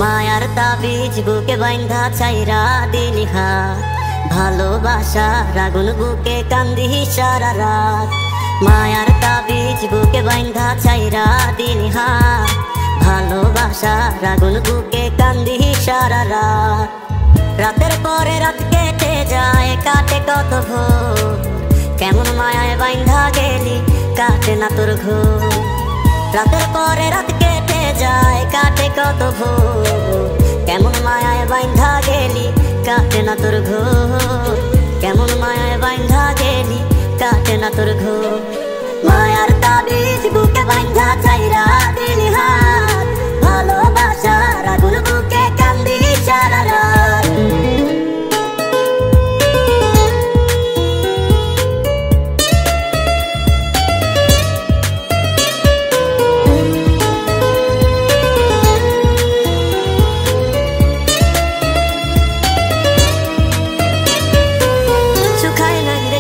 মায়ার তাবিজ বুকে বাইন্ধা চাইরা দিলি হাত, ভালোবাসার আগুন বুকে কান্দি সারা রাত। মায়ার তাবিজ বুকে বাইন্ধা চাইরা দিলি হাত, ভালোবাসার আগুন বুকে কান্দি সারা রাত। রাতের পরে রাত কেটে যায়, কাটে কত ভোর, কেমন মায়ায় বাইন্ধা গেলি কাটে না তোর ঘোর। রাতের পরে রাত কেটে যায়, কাটে কত ভোর, কেমন মায়ায় বাইন্ধা গেলি কাটে না তোর ঘোর। কেমন মায়ায় বাইন্ধা গেলি কাটে না তোর ঘোর। মায়ার তাবিজ বুকে বাইন্ধা চাইরা দিলি হাত, ভালোবাসার আগুন বুকে কান্দি সারা রাত।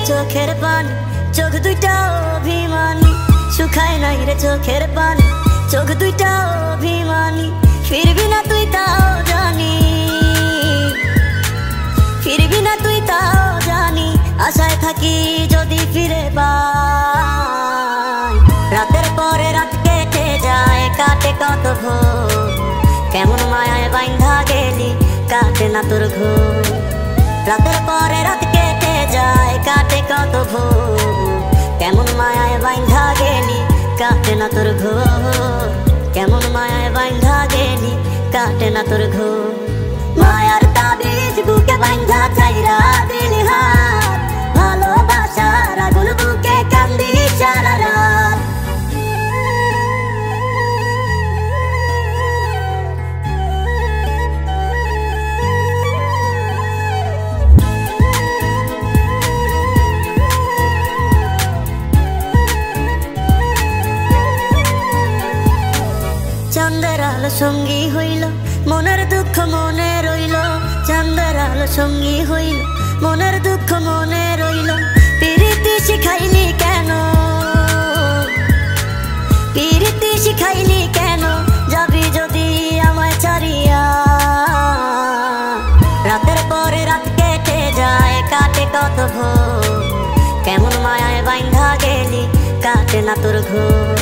চোখের পানি চোখ দুইটা অভিমানী, শুকায় নাই রে চোখের পানি চোখ দুইটা অভিমানী। ফিরবি না তুই তাও জানি, ফিরবি না তুই তাও জানি, আশায় থাকি যদি ফিরে পাই। রাতের পরে রাত কেটে যায়, কাটে কত ভোর, কেমন মায়ায় বাইন্ধা গেলি কাটে না তোর ঘোর। রাতের পরে রাত কেটে যায়, কাটে কত ভোর, কেমন মায়ায় বাইন্ধা গেলি কাটে না তোর ঘোর। কেমন মায়ায় বাইন্ধা গেলি কাটে না তোর ঘোর। মায়ার তাবিজ বুকে বাইন্ধা চাইরা দিলি হাত, ভালোবাসার আগুন বুকে কান্দি সারা রাত। চাঁদের আলো সঙ্গী হইল, মনের দুঃখ মনে রইল। চাঁদের আলো সঙ্গী হইল, মনের দুঃখ মনে রইল। প্রীতি শিখাইলি কেন, প্রীতি শিখাইলি কেন, যাবি যদি আমায় ছাড়িয়া। রাতের পরে রাত কেটে যায়, কাটে কত ভোর, কেমন মায়ায় বাইন্ধা গেলি কাটে না তোর ঘোর।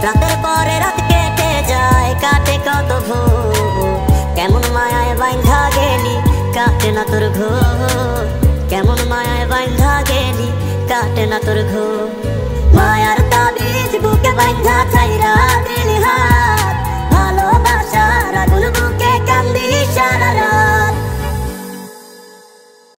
রাতের পরে রাত কেটে যায়, কাটে কত ভোর, কেমন মায়ায় বাইন্ধা গেলি কাটে না তোর ঘোর। কেমন মায়ায় বাইন্ধা গেলি কাটে না তোর ঘোর। মায়ার তাবিজ বুকে বাইন্ধা